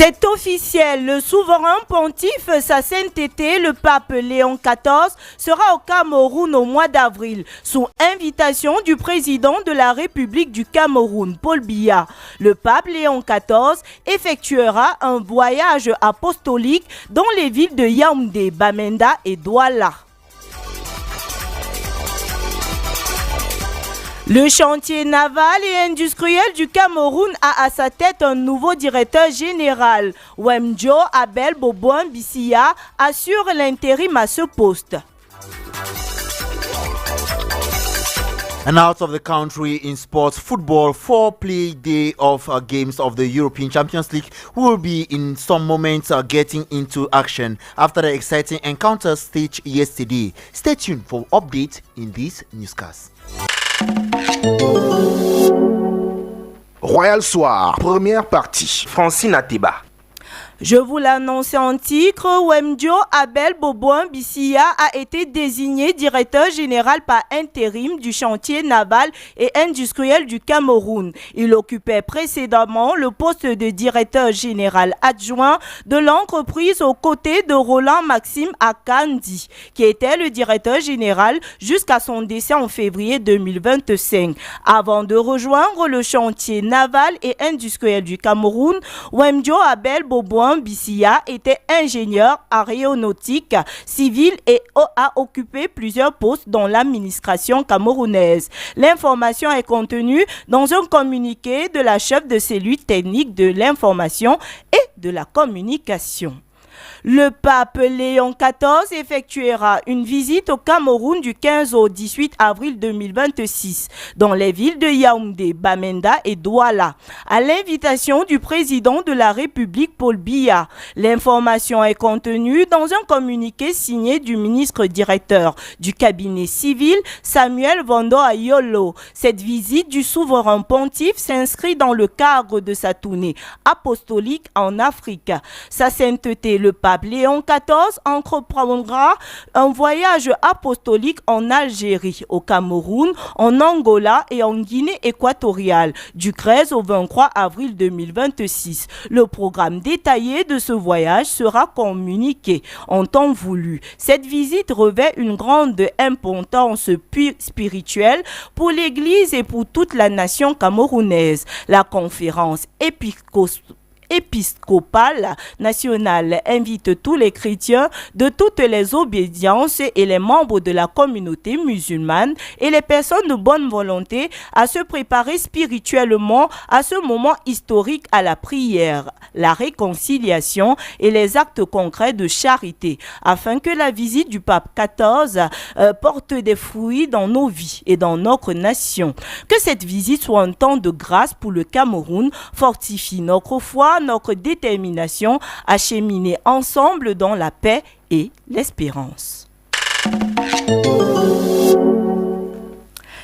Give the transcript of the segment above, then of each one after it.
C'est officiel, le souverain pontife, sa sainteté, le pape Léon XIV, sera au Cameroun au mois d'avril, sous invitation du président de la République du Cameroun, Paul Biya. Le pape Léon XIV effectuera un voyage apostolique dans les villes de Yaoundé, Bamenda et Douala. Le chantier naval et industriel du Cameroun a à sa tête un nouveau directeur général. Wemjo Abel Boboin Bissia assure l'intérim à ce poste. And out of the country in sports football, 4-play day of games of the European Champions League will be in some moments getting into action after the exciting encounter staged yesterday. Stay tuned for updates in this newscast. Royal Soir, première partie. Francine Atiba. Je vous l'annonce en titre, Wemjo Abel Boboin Bissia a été désigné directeur général par intérim du chantier naval et industriel du Cameroun. Il occupait précédemment le poste de directeur général adjoint de l'entreprise aux côtés de Roland Maxime Akandi, qui était le directeur général jusqu'à son décès en février 2025. Avant de rejoindre le chantier naval et industriel du Cameroun, Wemjo Abel Boboin Bissia était ingénieur aéronautique civil et a occupé plusieurs postes dans l'administration camerounaise. L'information est contenue dans un communiqué de la chef de cellule technique de l'information et de la communication. Le pape Léon XIV effectuera une visite au Cameroun du 15 au 18 avril 2026 dans les villes de Yaoundé, Bamenda et Douala, à l'invitation du président de la République Paul Biya. L'information est contenue dans un communiqué signé du ministre directeur du cabinet civil Samuel Vondo Ayolo. Cette visite du souverain pontife s'inscrit dans le cadre de sa tournée apostolique en Afrique. Sa sainteté, le pape Léon XIV entreprendra un voyage apostolique en Algérie, au Cameroun, en Angola et en Guinée équatoriale du 13 au 23 avril 2026. Le programme détaillé de ce voyage sera communiqué en temps voulu. Cette visite revêt une grande importance spirituelle pour l'Église et pour toute la nation camerounaise. La conférence épiscopale nationale invite tous les chrétiens de toutes les obédiences et les membres de la communauté musulmane et les personnes de bonne volonté à se préparer spirituellement à ce moment historique à la prière, la réconciliation et les actes concrets de charité, afin que la visite du pape XIV porte des fruits dans nos vies et dans notre nation. Que cette visite soit un temps de grâce pour le Cameroun, fortifie notre foi, notre détermination à cheminer ensemble dans la paix et l'espérance.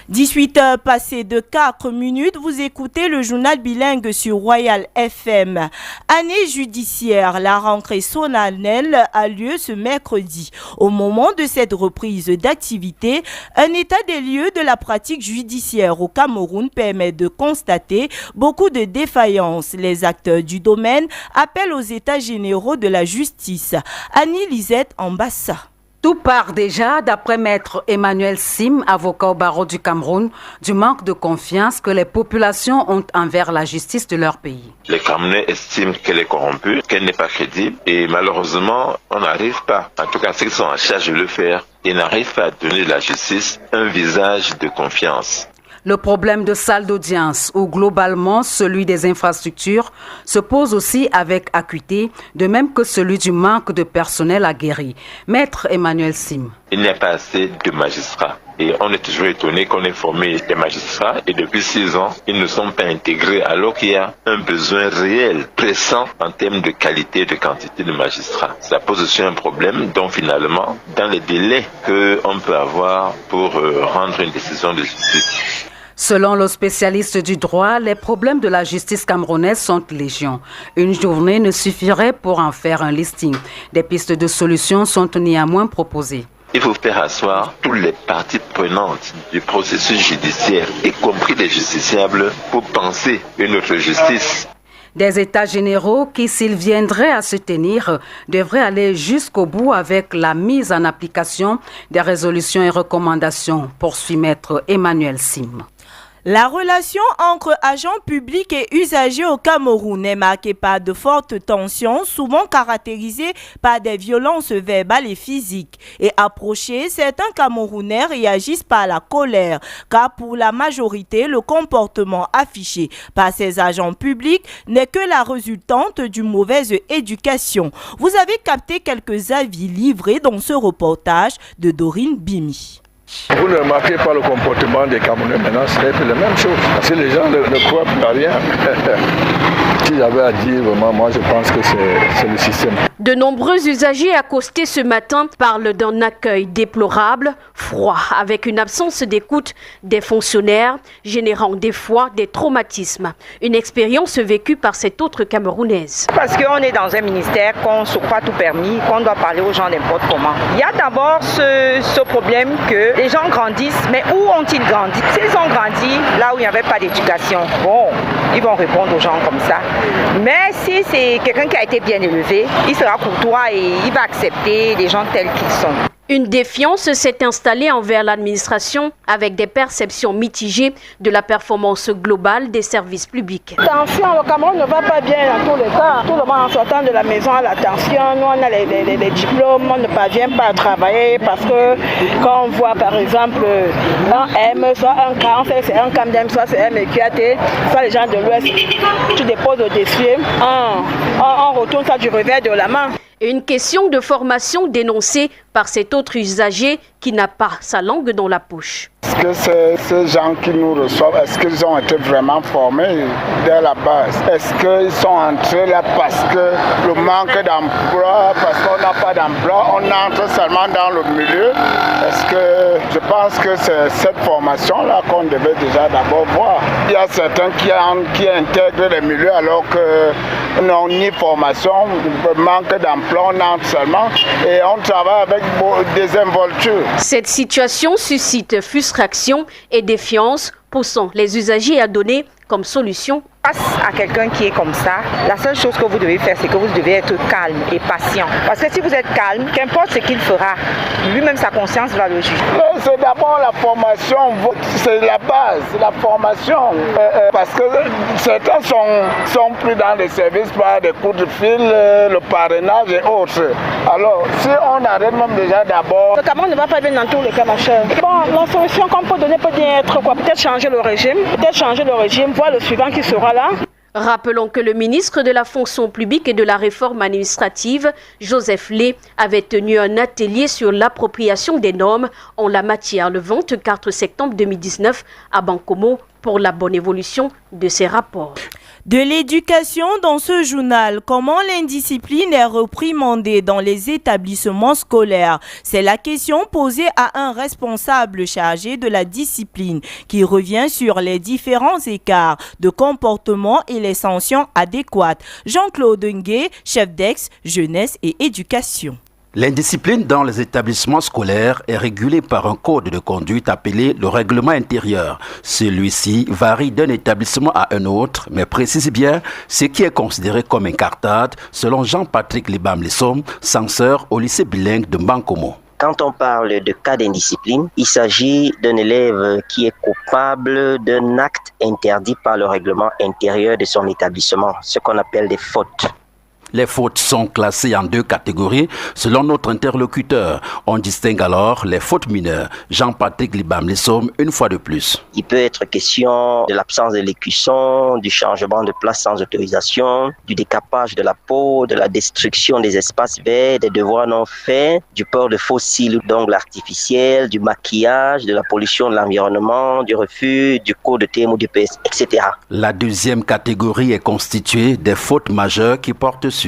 18h passées de 4 minutes, vous écoutez le journal bilingue sur Royal FM. Année judiciaire, la rentrée solennelle a lieu ce mercredi. Au moment de cette reprise d'activité, un état des lieux de la pratique judiciaire au Cameroun permet de constater beaucoup de défaillances. Les acteurs du domaine appellent aux états généraux de la justice. Annie Lisette Ambassa. Tout part déjà, d'après maître Emmanuel Sim, avocat au barreau du Cameroun, du manque de confiance que les populations ont envers la justice de leur pays. Les Camerounais estiment qu'elle est corrompue, qu'elle n'est pas crédible et malheureusement, on n'arrive pas, en tout cas ceux qui sont en charge de le faire, ils n'arrivent pas à donner à la justice un visage de confiance. Le problème de salle d'audience ou globalement celui des infrastructures se pose aussi avec acuité, de même que celui du manque de personnel aguerri. Maître Emmanuel Sim. Il n'y a pas assez de magistrats. Et on est toujours étonné qu'on ait formé des magistrats et depuis 6 ans, ils ne sont pas intégrés alors qu'il y a un besoin réel, pressant en termes de qualité et de quantité de magistrats. Ça pose aussi un problème dont finalement, dans les délais qu'on peut avoir pour rendre une décision de justice. Selon le spécialiste du droit, les problèmes de la justice camerounaise sont légion. Une journée ne suffirait pour en faire un listing. Des pistes de solutions sont néanmoins proposées. Il faut faire asseoir toutes les parties prenantes du processus judiciaire, y compris les justiciables, pour penser une autre justice. Des états généraux qui, s'ils viendraient à se tenir, devraient aller jusqu'au bout avec la mise en application des résolutions et recommandations, poursuit Maître Emmanuel Sim. La relation entre agents publics et usagers au Cameroun est marquée par de fortes tensions, souvent caractérisées par des violences verbales et physiques. Et approchés, certains Camerounais réagissent par la colère, car pour la majorité, le comportement affiché par ces agents publics n'est que la résultante d'une mauvaise éducation. Vous avez capté quelques avis livrés dans ce reportage de Dorine Bimi. Vous ne remarquez pas le comportement des Camerounais maintenant, c'est la même chose. Parce que les gens ne croient plus à rien. Si j'avais à dire, vraiment, moi je pense que c'est le système. De nombreux usagers accostés ce matin parlent d'un accueil déplorable, froid, avec une absence d'écoute des fonctionnaires, générant des fois des traumatismes. Une expérience vécue par cette autre Camerounaise. Parce qu'on est dans un ministère, qu'on ne se croit tout permis, qu'on doit parler aux gens n'importe comment. Il y a d'abord ce problème que les gens grandissent, mais où ont-ils grandi? S'ils ont grandi là où il n'y avait pas d'éducation, bon, ils vont répondre aux gens comme ça. Mais si c'est quelqu'un qui a été bien élevé, il sera courtois et il va accepter les gens tels qu'ils sont. Une défiance s'est installée envers l'administration avec des perceptions mitigées de la performance globale des services publics. Attention, le Cameroun ne va pas bien dans tous les cas. Tout le monde en sortant de la maison a l'attention. Nous, on a les diplômes, on ne parvient pas à travailler parce que quand on voit par exemple un M, soit un K, on sait que c'est un CAMDEM, soit c'est un MQAT, soit les gens de l'Ouest, tu déposes le dossier, on retourne ça du revers de la main. Une question de formation dénoncée par cet autre usager qui n'a pas sa langue dans la poche. Est-ce que ces gens qui nous reçoivent, est-ce qu'ils ont été vraiment formés dès la base? Est-ce qu'ils sont entrés là parce que le manque d'emploi, parce qu'on n'a pas d'emploi, on entre seulement dans le milieu? Est-ce que je pense que c'est cette formation-là qu'on devait déjà d'abord voir? Il y a certains qui intègrent les milieux alors que n'ont ni formation, manque d'emploi, on entre seulement et on travaille avec des involtures. Cette situation suscite frustration et défiance, poussant les usagers à donner comme solution. Face à quelqu'un qui est comme ça, la seule chose que vous devez faire, c'est que vous devez être calme et patient. Parce que si vous êtes calme, qu'importe ce qu'il fera, lui-même sa conscience va le juger. C'est d'abord la formation, c'est la base, la formation. Parce que certains sont pris dans les services par des coups de fil, le parrainage et autres. Alors, si on arrête même déjà d'abord... Le Cameroun ne va pas bien dans tous les cas, ma chère. Bon, la solution qu'on peut donner peut bien être quoi? Peut-être changer le régime, voir le suivant qui sera là. Rappelons que le ministre de la fonction publique et de la réforme administrative, Joseph Lé, avait tenu un atelier sur l'appropriation des normes en la matière le 24 septembre 2019 à Bankomo pour la bonne évolution de ses rapports. De l'éducation dans ce journal, comment l'indiscipline est réprimandée dans les établissements scolaires? C'est la question posée à un responsable chargé de la discipline qui revient sur les différents écarts de comportement et les sanctions adéquates. Jean-Claude Ngué, chef d'ex, jeunesse et éducation. L'indiscipline dans les établissements scolaires est régulée par un code de conduite appelé le règlement intérieur. Celui-ci varie d'un établissement à un autre, mais précise bien ce qui est considéré comme incartade, selon Jean-Patrick Libam-Lessom, censeur au lycée bilingue de Bankomo. Quand on parle de cas d'indiscipline, il s'agit d'un élève qui est coupable d'un acte interdit par le règlement intérieur de son établissement, ce qu'on appelle des fautes. Les fautes sont classées en deux catégories selon notre interlocuteur. On distingue alors les fautes mineures. Jean-Patrick Libam-Lessom, une fois de plus. Il peut être question de l'absence de l'écusson, du changement de place sans autorisation, du décapage de la peau, de la destruction des espaces verts, des devoirs non faits, du port de faux cils ou d'ongles artificiels, du maquillage, de la pollution de l'environnement, du refus, du cours de thème ou du PS, etc. La deuxième catégorie est constituée des fautes majeures qui portent sur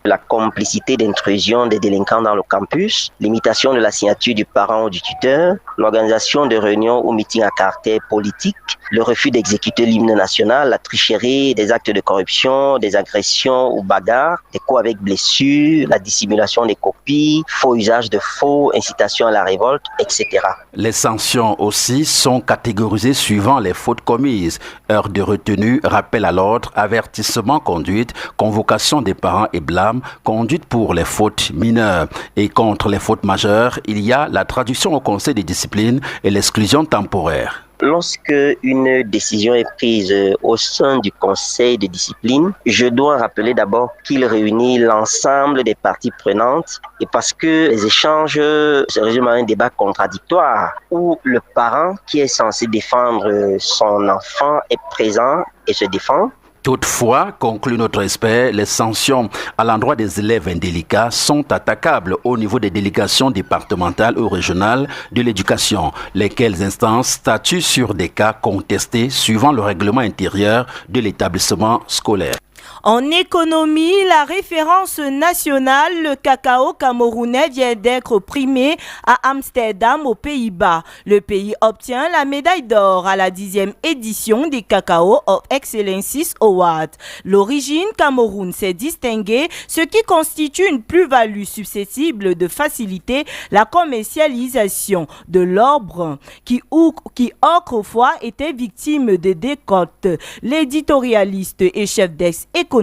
la complicité d'intrusion des délinquants dans le campus, l'imitation de la signature du parent ou du tuteur, l'organisation de réunions ou meetings à caractère politique, le refus d'exécuter l'hymne national, la tricherie, des actes de corruption, des agressions ou bagarres, des coups avec blessures, la dissimulation des copies, faux usage de faux, incitation à la révolte, etc. Les sanctions aussi sont catégorisées suivant les fautes commises. Heure de retenue, rappel à l'ordre, avertissement conduite, convocation des parents et blâme, conduite pour les fautes mineures. Et contre les fautes majeures, il y a la traduction au conseil de discipline et l'exclusion temporaire. Lorsque une décision est prise au sein du conseil de discipline, je dois rappeler d'abord qu'il réunit l'ensemble des parties prenantes et parce que les échanges se résument à un débat contradictoire où le parent qui est censé défendre son enfant est présent et se défend. Toutefois, conclut notre expert, les sanctions à l'endroit des élèves indélicats sont attaquables au niveau des délégations départementales ou régionales de l'éducation, lesquelles instances statuent sur des cas contestés suivant le règlement intérieur de l'établissement scolaire. En économie, la référence nationale, le cacao camerounais vient d'être primé à Amsterdam aux Pays-Bas. Le pays obtient la médaille d'or à la 10e édition des Cacao of Excellences Awards. L'origine Cameroun s'est distinguée, ce qui constitue une plus-value susceptible de faciliter la commercialisation de l'or brun, qui autrefois était victime de décotes. L'éditorialiste et chef d'ex-économie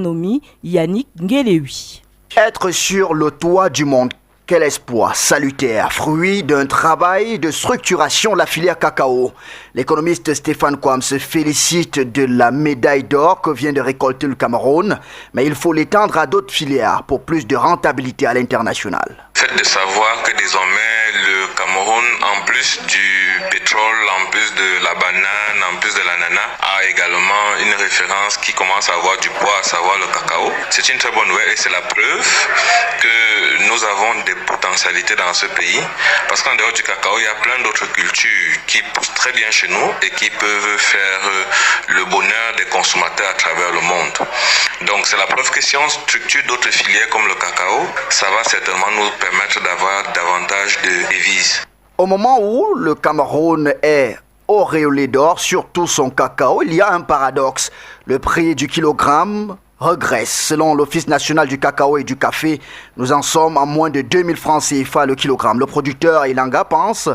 Yannick Ngelewi. Être sur le toit du monde, quel espoir salutaire, fruit d'un travail de structuration de la filière cacao. L'économiste Stéphane Kwam se félicite de la médaille d'or que vient de récolter le Cameroun, mais il faut l'étendre à d'autres filières pour plus de rentabilité à l'international. Le fait de savoir que désormais le Cameroun, en plus du pétrole, en plus de la banane, en plus de l'ananas, a également une référence qui commence à avoir du poids, à savoir le cacao. C'est une très bonne nouvelle et c'est la preuve que nous avons des potentialités dans ce pays, parce qu'en dehors du cacao, il y a plein d'autres cultures qui poussent très bien chez nous et qui peuvent faire le bonheur des consommateurs à travers le monde. Donc c'est la preuve que si on structure d'autres filières comme le cacao, ça va certainement nous permettre d'avoir davantage de devises. Au moment où le Cameroun est auréolé d'or, surtout son cacao, il y a un paradoxe. Le prix du kilogramme regresse. Selon l'Office national du cacao et du café, nous en sommes à moins de 2000 francs CFA le kilogramme. Le producteur Ilanga pense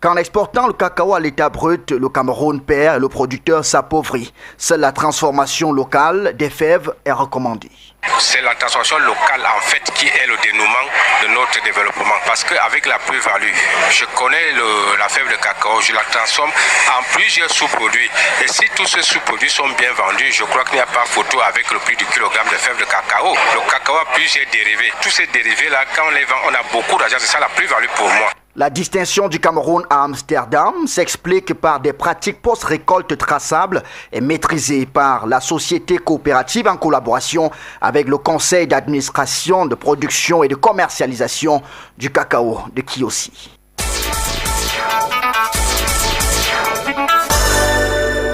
qu'en exportant le cacao à l'état brut, le Cameroun perd et le producteur s'appauvrit. Seule la transformation locale des fèves est recommandée. C'est la transformation locale en fait qui est le dénouement de notre développement, parce qu'avec la plus-value, je connais la fève de cacao, je la transforme en plusieurs sous-produits et si tous ces sous-produits sont bien vendus, je crois qu'il n'y a pas photo avec le prix du kilogramme de fève de cacao. Le cacao a plusieurs dérivés, tous ces dérivés là, quand on les vend, on a beaucoup d'argent, c'est ça la plus-value pour moi. La distinction du Cameroun à Amsterdam s'explique par des pratiques post-récolte traçables et maîtrisées par la société coopérative en collaboration avec le conseil d'administration, de production et de commercialisation du cacao de Kiossi.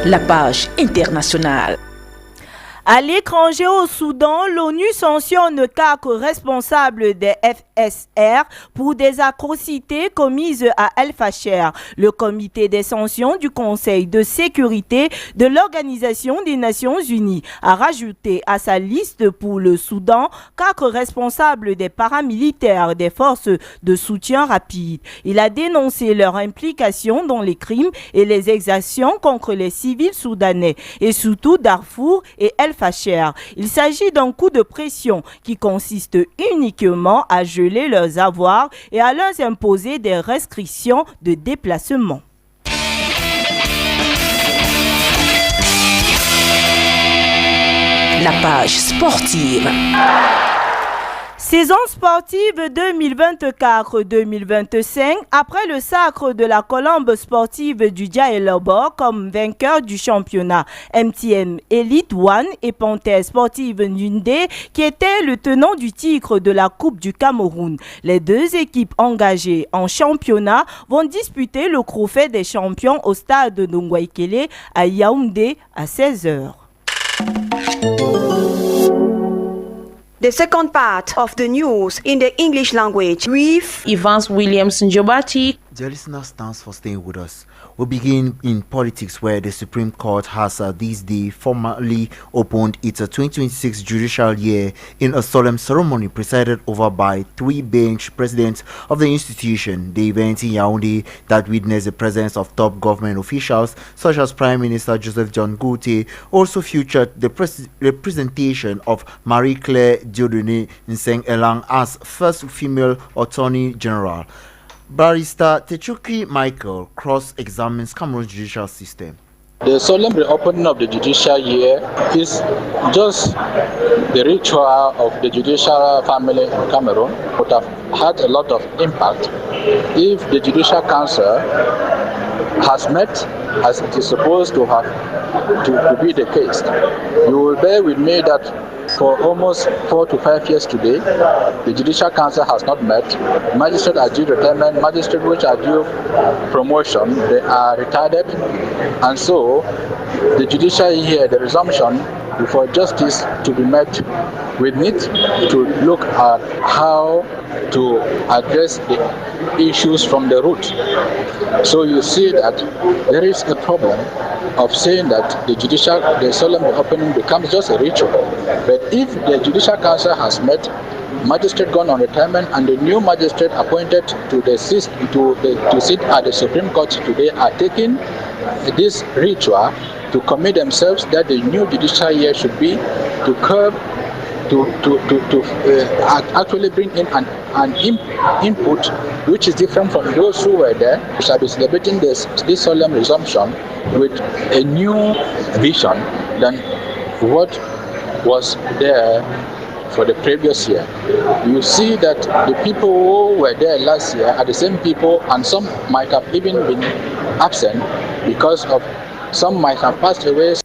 La page internationale. À l'étranger au Soudan, l'ONU sanctionne 4 responsables des FSR pour des atrocités commises à El Fasher. Le comité des sanctions du Conseil de sécurité de l'Organisation des Nations Unies a rajouté à sa liste pour le Soudan 4 responsables des paramilitaires des forces de soutien rapide. Il a dénoncé leur implication dans les crimes et les exactions contre les civils soudanais et surtout Darfour et El Fasher. Il s'agit d'un coup de pression qui consiste uniquement à geler leurs avoirs et à leur imposer des restrictions de déplacement. La page sportive. Saison sportive 2024-2025, après le sacre de la colombe sportive du Djaelobo comme vainqueur du championnat MTN Elite One et Panthère sportive Nundé qui était le tenant du titre de la Coupe du Cameroun. Les deux équipes engagées en championnat vont disputer le trophée des champions au stade de Ngwaikele à Yaoundé à 16h. The second part of the news in the English language with Evans Williams Njobati. Dear listeners, thanks for staying with us. We begin in politics, where the Supreme Court has this day formally opened its 2026 judicial year in a solemn ceremony presided over by 3 bench presidents of the institution. The event in Yaoundé that witnessed the presence of top government officials such as Prime Minister Joseph John Goute also featured the representation of Marie-Claire Dieudonné Nseng-Elang as first female Attorney General. Barrister Techuki Michael cross-examines Cameroon's judicial system. The solemn reopening of the judicial year is just the ritual of the judicial family in Cameroon. Would have had a lot of impact if the Judicial Council has met as it is supposed to have to be the case. You will bear with me that for almost 4 to 5 years today, the Judicial Council has not met. Magistrates are due retirement, magistrates which are due promotion, they are retired, and so the judicial year, the resumption before justice to be met, we need to look at how to address the issues from the root. So you see that there is a problem of saying that the solemn opening becomes just a ritual. But if the Judicial Council has met, magistrate gone on retirement, and the new magistrate appointed to sit at the Supreme Court today are taking this ritual to commit themselves that the new judicial year should be to curb, actually bring in an input which is different from those who were there. We shall be celebrating this solemn resumption with a new vision than what was there for the previous year. You see that the people who were there last year are the same people, and some might have even been absent because of some might have passed away.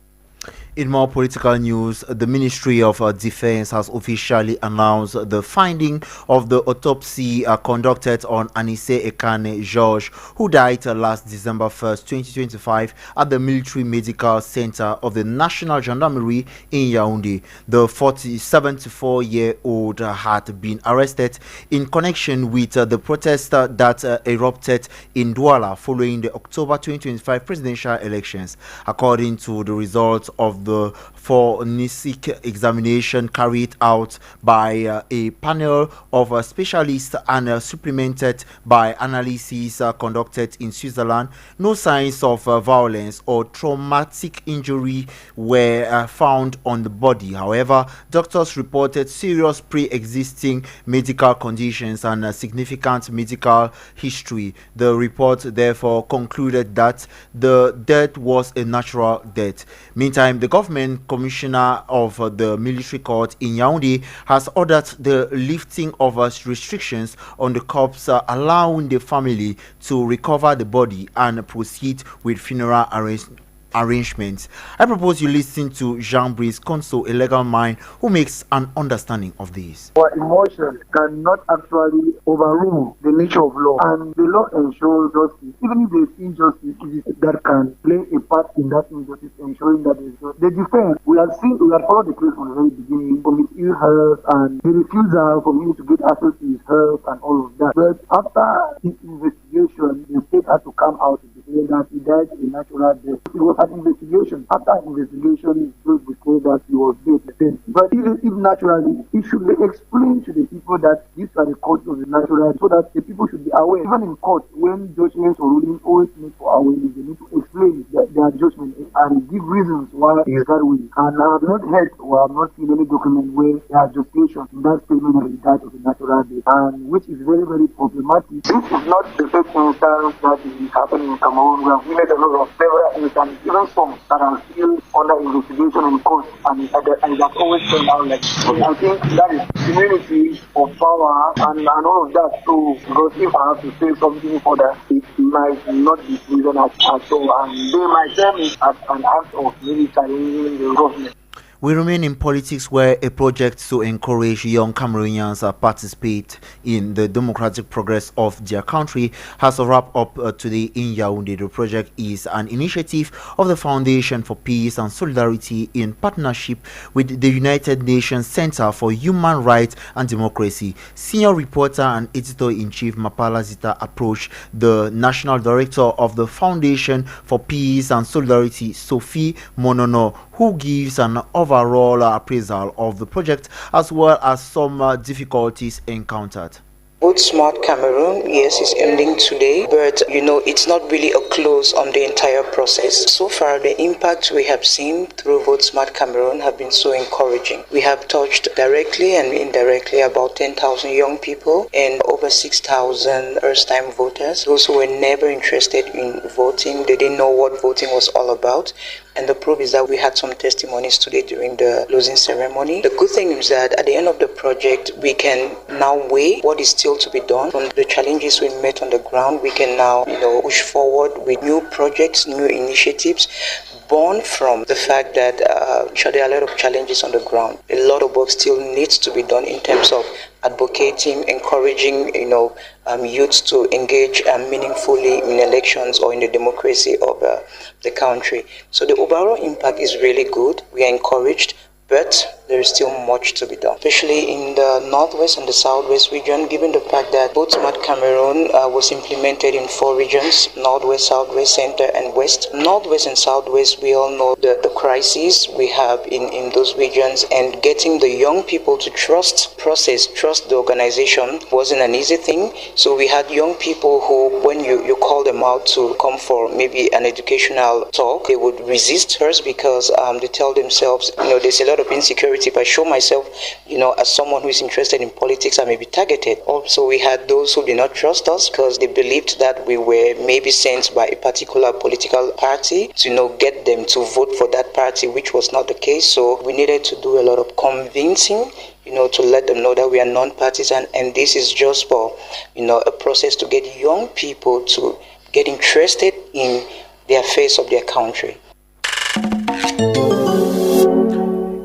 In more political news, the Ministry of Defense has officially announced the finding of the autopsy conducted on Anise Ekane George, who died last December 1st, 2025 at the Military Medical Center of the National Gendarmerie in Yaoundé. The 74-year-old had been arrested in connection with the protest that erupted in Douala following the October 2025 presidential elections. According to the results of the forensic examination carried out by a panel of specialists and supplemented by analyses conducted in Switzerland, no signs of violence or traumatic injury were found on the body. However, doctors reported serious pre-existing medical conditions and significant medical history. The report therefore concluded that the death was a natural death. Meantime, the government commissioner of the military court in Yaoundé has ordered the lifting of restrictions on the corpse, allowing the family to recover the body and proceed with funeral arrangements. I propose you listen to Jean-Brice Conso, a legal mind who makes an understanding of this. Our emotions cannot actually overrule the nature of law, and the law ensures justice. Even if there is injustice, it is that can play a part in that injustice, ensuring that there is justice. The defense, we have followed the case from the very beginning, from his ill health and the refusal for him to get access to his health and all of that. But after his investigation, the state had to come out and declare that he died a natural death. It was an investigation. After investigation, it was declared that he was dead. But if naturally, it should be explained to the people that these are the causes of the natural, so that the people should be aware. Even in court, when judgments or rulings always make for awareness, they need to explain their judgment and give reasons why it is that way. And I have not heard or I have not seen any document where there are justifications in that statement of the death of the natural death, and which is very, very problematic. This is not the first instance that is happening in Cameroon. We have witnessed a lot of several instances, even some that are still under investigation in court, and that's always turned out like this. I think that is community of power and all of that too, because if I have to say something further, it might not be reason at all, and they might term it as an act of maybe challenging the government. We remain in politics, where a project to encourage young Cameroonians to participate in the democratic progress of their country has wrapped up today in Yaoundé. The project is an initiative of the Foundation for Peace and Solidarity in partnership with the United Nations Center for Human Rights and Democracy. Senior reporter and editor-in-chief Mapala Zita approached the National Director of the Foundation for Peace and Solidarity, Sophie Monono, who gives an overall appraisal of the project as well as some difficulties encountered. Vote Smart Cameroon, yes, is ending today, but it's not really a close on the entire process. So far, the impact we have seen through Vote Smart Cameroon have been so encouraging. We have touched directly and indirectly about 10,000 young people and over 6,000 first-time voters, those who were never interested in voting. They didn't know what voting was all about. And the proof is that we had some testimonies today during the closing ceremony. The good thing is that at the end of the project, we can now weigh what is still to be done. From the challenges we met on the ground, we can now, push forward with new projects, new initiatives, born from the fact that there are a lot of challenges on the ground. A lot of work still needs to be done in terms of advocating, encouraging, youths to engage meaningfully in elections or in the democracy of the country. So the overall impact is really good. We are encouraged, but there is still much to be done, especially in the northwest and the southwest region, given the fact that Vote Smart Cameroon was implemented in 4 regions: northwest, southwest, center, and west. Northwest and southwest, we all know the crises we have in those regions, and getting the young people to trust the organization wasn't an easy thing. So we had young people who, when you call them out to come for maybe an educational talk, they would resist first because they tell themselves, there's a lot of insecurity. If I show myself, as someone who is interested in politics, I may be targeted. Also, we had those who did not trust us because they believed that we were maybe sent by a particular political party to, get them to vote for that party, which was not the case. So we needed to do a lot of convincing, to let them know that we are non-partisan, and this is just for, a process to get young people to get interested in the affairs of their country.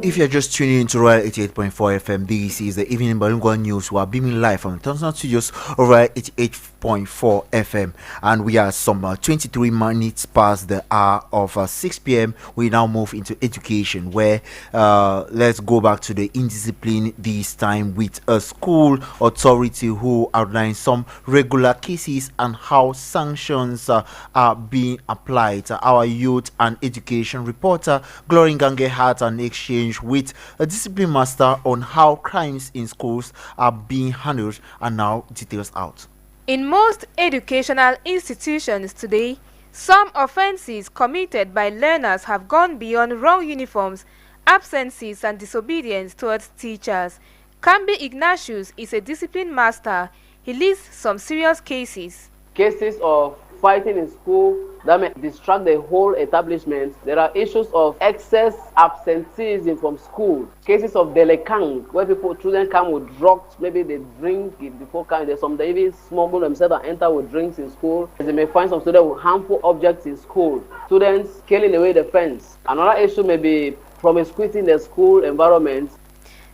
If you're just tuning into Royal 88.4 FM, this is the Evening Bilingual News. We are beaming live from the Thompson Studios of Royal 88.4 FM, and we are some 23 minutes past the hour of 6 p.m. We now move into education, where let's go back to the indiscipline, this time with a school authority who outlines some regular cases and how sanctions are being applied. Our youth and education reporter Glory Gange had an exchange with a discipline master on how crimes in schools are being handled, and now details out. In most educational institutions today, some offenses committed by learners have gone beyond wrong uniforms, absences and disobedience towards teachers. Kambi Ignatius is a discipline master. He lists some serious cases. Cases of fighting in school that may distract the whole establishment. There are issues of excess absenteeism from school. Cases of delinquents, where children come with drugs, maybe they drink it before coming. There's some they even smuggle themselves and enter with drinks in school. They may find some students with harmful objects in school. Students scaling away the fence. Another issue may be promiscuity in the school environment.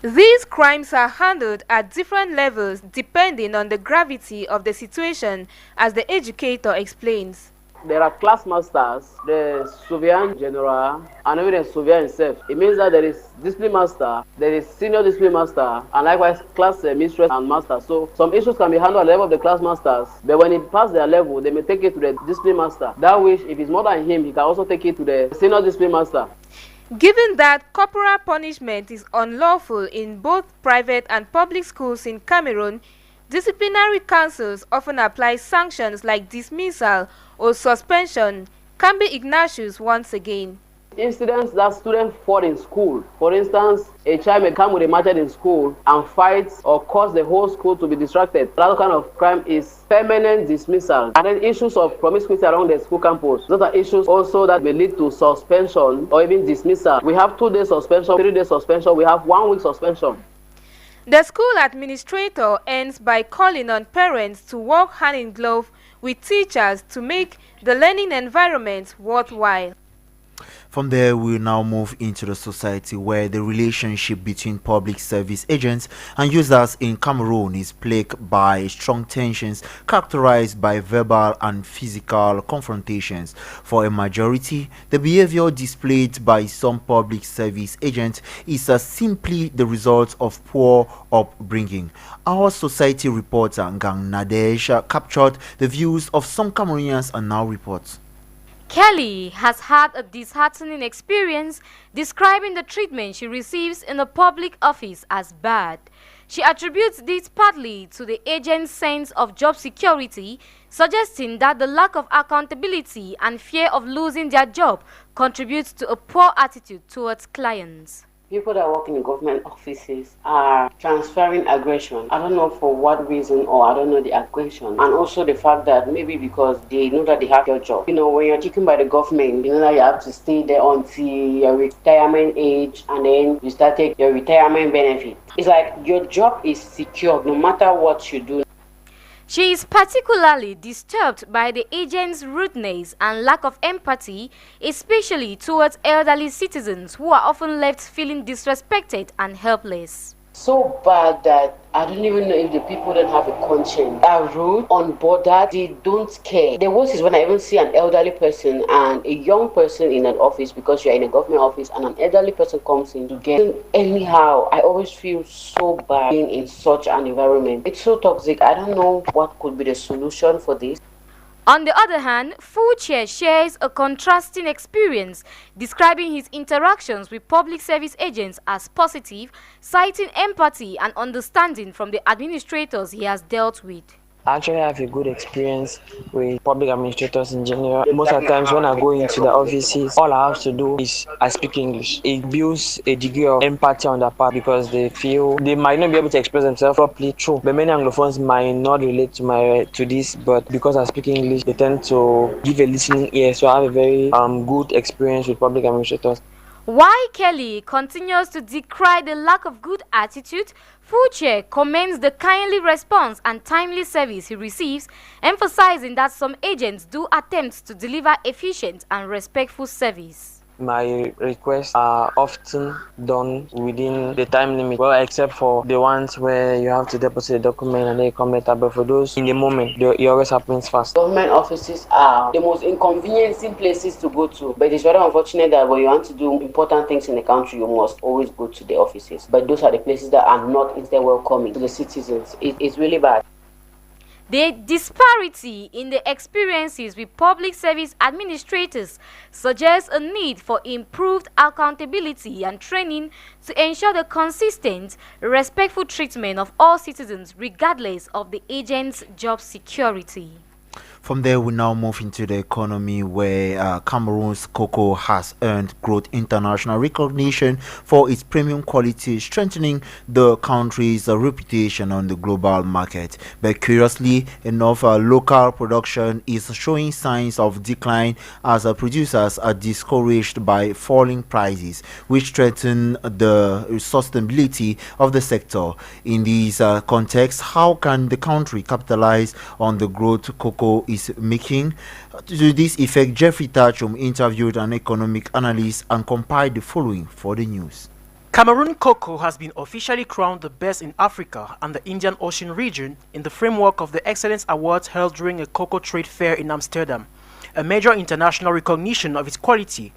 These crimes are handled at different levels depending on the gravity of the situation, as the educator explains. There are class masters, the surveillant general, and even the surveillant himself. It means that there is discipline master, there is senior discipline master, and likewise class mistress and master. So some issues can be handled at the level of the class masters, but when it passes their level, they may take it to the discipline master. That way, if it's more than him, he can also take it to the senior discipline master. Given that corporal punishment is unlawful in both private and public schools in Cameroon, disciplinary councils often apply sanctions like dismissal or suspension. Kambi Ignatius once again. Incidents that students fought in school. For instance, a child may come with a machete in school and fight or cause the whole school to be distracted. That kind of crime is permanent dismissal. And then issues of promiscuity around the school campus. Those are issues also that may lead to suspension or even dismissal. We have 2 days suspension, 3 days suspension, we have 1 week suspension. The school administrator ends by calling on parents to work hand in glove with teachers to make the learning environment worthwhile. From there, we'll now move into the society where the relationship between public service agents and users in Cameroon is plagued by strong tensions characterized by verbal and physical confrontations. For a majority, the behavior displayed by some public service agents is simply the result of poor upbringing. Our society reporter Gang Nadesh captured the views of some Cameroonians and now reports. Kelly has had a disheartening experience describing the treatment she receives in a public office as bad. She attributes this partly to the agent's sense of job security, suggesting that the lack of accountability and fear of losing their job contributes to a poor attitude towards clients. People that work in the government offices are transferring aggression. I don't know for what reason, or I don't know the aggression. And also the fact that maybe because they know that they have your job. You know, when you're taken by the government, you know that you have to stay there until your retirement age, and then you start taking your retirement benefit. It's like your job is secure no matter what you do. She is particularly disturbed by the agent's rudeness and lack of empathy, especially towards elderly citizens who are often left feeling disrespected and helpless. So bad that I don't even know if the people don't have a conscience. Are rude, unbothered, they don't care. The worst is when I even see an elderly person and a young person in an office, because you're in a government office and an elderly person comes in to get anyhow. I always feel so bad being in such an environment. It's so toxic. I don't know what could be the solution for this. On the other hand, Fuche shares a contrasting experience, describing his interactions with public service agents as positive, citing empathy and understanding from the administrators he has dealt with. I actually have a good experience with public administrators in general. Most of the times when I go into the offices, all I have to do is I speak English. It builds a degree of empathy on their part because they feel they might not be able to express themselves properly, true. But many Anglophones might not relate to this, but because I speak English, they tend to give a listening ear. So I have a very good experience with public administrators. While Kelly continues to decry the lack of good attitude, Fuche commends the kindly response and timely service he receives, emphasizing that some agents do attempt to deliver efficient and respectful service. My requests are often done within the time limit, well, except for the ones where you have to deposit a document and they come later. But for those in the moment, it always happens fast. Government offices are the most inconveniencing places to go to, but it's very unfortunate that when you want to do important things in the country, you must always go to the offices. But those are the places that are not instead welcoming to the citizens. It's really bad. The disparity in the experiences with public service administrators suggests a need for improved accountability and training to ensure the consistent, respectful treatment of all citizens regardless of the agent's job security. From there, we now move into the economy, where Cameroon's cocoa has earned growth international recognition for its premium quality, strengthening the country's reputation on the global market. But curiously enough, local production is showing signs of decline as producers are discouraged by falling prices, which threaten the sustainability of the sector. In this context, how can the country capitalize on the growth cocoa is making? To this effect, Jeffrey Tachum interviewed an economic analyst and compiled the following for the news. Cameroon cocoa has been officially crowned the best in Africa and the Indian Ocean region in the framework of the Excellence Awards held during a cocoa trade fair in Amsterdam, a major international recognition of its quality.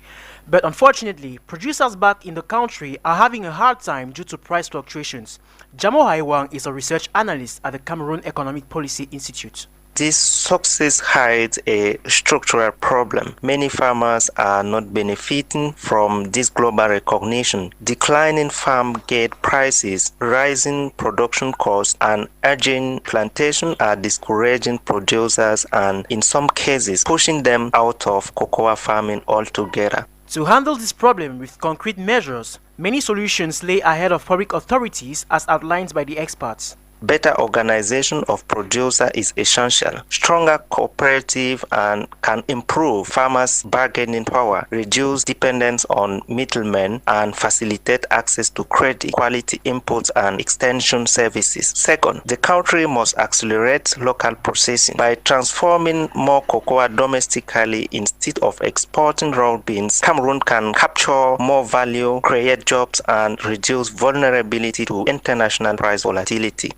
But unfortunately, producers back in the country are having a hard time due to price fluctuations. Jamo Haiwang is a research analyst at the Cameroon Economic Policy Institute. This success hides a structural problem. Many farmers are not benefiting from this global recognition. Declining farm gate prices, rising production costs, and urging plantation are discouraging producers and, in some cases, pushing them out of cocoa farming altogether. To handle this problem with concrete measures, many solutions lay ahead of public authorities as outlined by the experts. better organization of producer is essential. Stronger cooperative and can improve farmers' bargaining power, reduce dependence on middlemen, and facilitate access to credit, quality inputs, and extension services. Second, the country must accelerate local processing by transforming more cocoa domestically instead of exporting raw beans. Cameroon can capture more value, create jobs, and reduce vulnerability to international price volatility.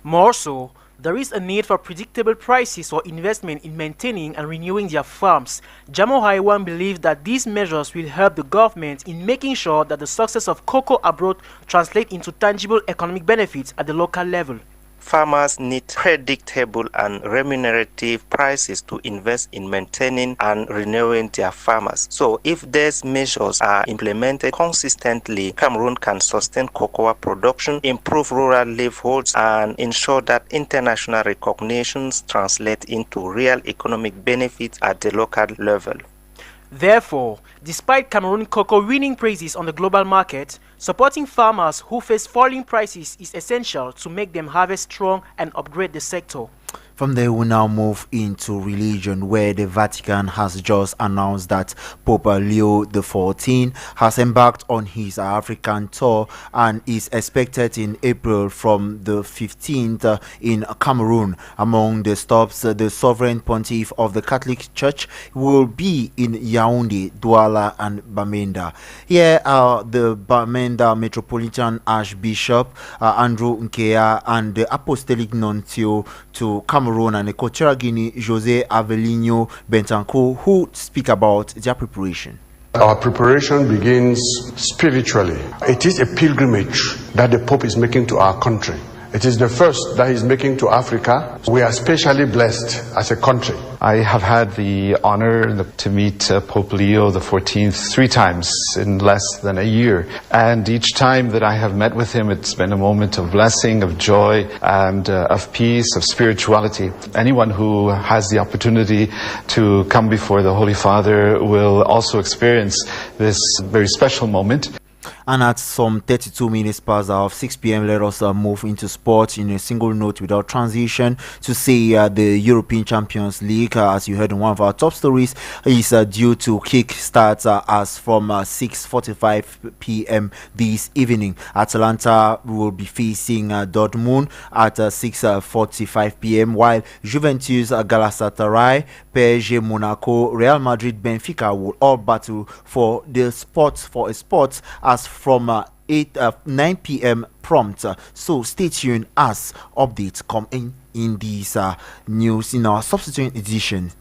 More so, there is a need for predictable prices for investment in maintaining and renewing their farms. Jamo Haiwan believes that these measures will help the government in making sure that the success of cocoa abroad translates into tangible economic benefits at the local level. Farmers need predictable and remunerative prices to invest in maintaining and renewing their farmers. So if these measures are implemented consistently, Cameroon can sustain cocoa production, improve rural livelihoods, and ensure that international recognitions translate into real economic benefits at the local level. Therefore, despite Cameroon cocoa winning praises on the global market, supporting farmers who face falling prices is essential to make them harvest strong and upgrade the sector. From there, we now move into religion, where the Vatican has just announced that Pope Leo XIV has embarked on his African tour and is expected in April from the 15th in Cameroon. Among the stops, the Sovereign Pontiff of the Catholic Church will be in Yaoundé, Douala, and Bamenda. Here are the Bamenda Metropolitan Archbishop Andrew Nkea and the Apostolic Nuncio to Cameroon and Equatorial Guinea, Jose Avelino Bentancourt, who speak about their preparation. Our preparation begins spiritually. It is a pilgrimage that the Pope is making to our country. It is the first that he's making to Africa. We are especially blessed as a country. I have had the honor to meet Pope Leo XIV 3 times in less than a year. And each time that I have met with him, it's been a moment of blessing, of joy, and of peace, of spirituality. Anyone who has the opportunity to come before the Holy Father will also experience this very special moment. And at some 32 minutes past of 6 p.m., let us move into sports in a single note without transition to say the European Champions League, as you heard in one of our top stories, is due to kick start as from 6:45 p.m. this evening. Atalanta will be facing Dortmund at 6:45 p.m., while Juventus, Galatasaray, PSG, Monaco, Real Madrid, Benfica will all battle for a spot as from 9 p.m. prompt. So stay tuned as updates come in these news in our subsequent edition.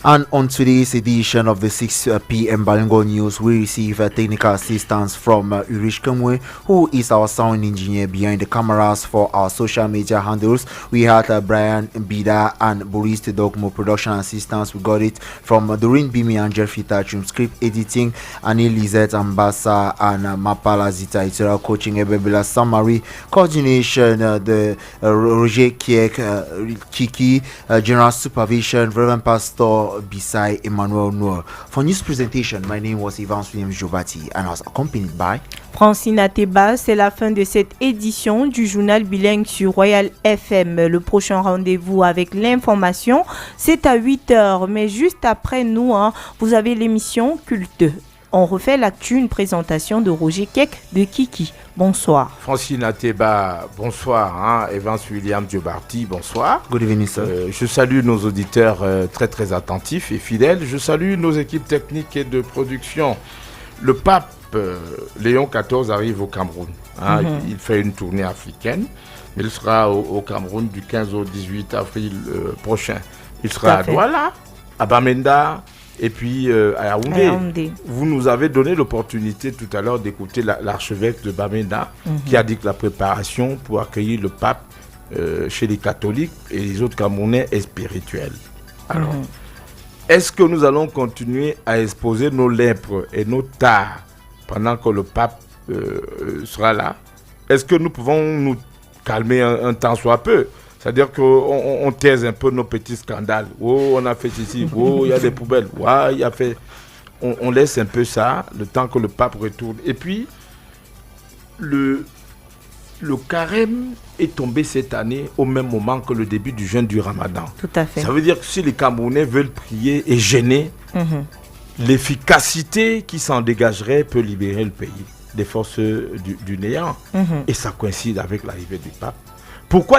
And on today's edition of the 6 p.m. Bilingue News, we receive technical assistance from Urish Kemwe, who is our sound engineer behind the cameras for our social media handles. We had Brian Bida and Boris Tedogmo production assistance. We got it from Doreen Bimi and Jeffrey Tachum, script editing, Annie Lizette Ambassa and Mapala Zita, editorial coaching, Ebebela Samari, coordination, the Roger Kiek, Kiki, general supervision, Reverend Pastor Bisai Emmanuel Noor. For news presentation, my name was Evans Williams Jobati and I was accompanied by Francine Ateba. C'est la fin de cette édition du Journal Bilingue sur Royal FM. Le prochain rendez-vous avec l'information, c'est à 8h. Mais juste après nous, vous avez l'émission Culte. On refait l'actu, une présentation de Roger Keck de Kiki. Bonsoir. Francine Ateba, bonsoir. Evans William Diobarty, bonsoir. Good evening, sir. Je salue nos auditeurs très très attentifs et fidèles. Je salue nos équipes techniques et de production. Le pape Léon XIV arrive au Cameroun. Il fait une tournée africaine. Il sera au Cameroun du 15 au 18 avril prochain. Il sera à Douala, à Bamenda, et puis à Yaoundé. Vous nous avez donné l'opportunité tout à l'heure d'écouter l'archevêque de Bamenda qui a dit que la préparation pour accueillir le pape chez les catholiques et les autres Camerounais est spirituelle. Alors, est-ce que nous allons continuer à exposer nos lèpres et nos tares pendant que le pape sera là? Est-ce que nous pouvons nous calmer un temps soit peu? C'est-à-dire qu'on taise un peu nos petits scandales. Oh, on a fait ceci. Oh, il y a des poubelles. Ouais, il y a fait... On laisse un peu ça, le temps que le pape retourne. Et puis, le carême est tombé cette année au même moment que le début du jeûne du Ramadan. Tout à fait. Ça veut dire que si les Camerounais veulent prier et jeûner, l'efficacité qui s'en dégagerait peut libérer le pays des forces du néant. Et ça coïncide avec l'arrivée du pape. Pourquoi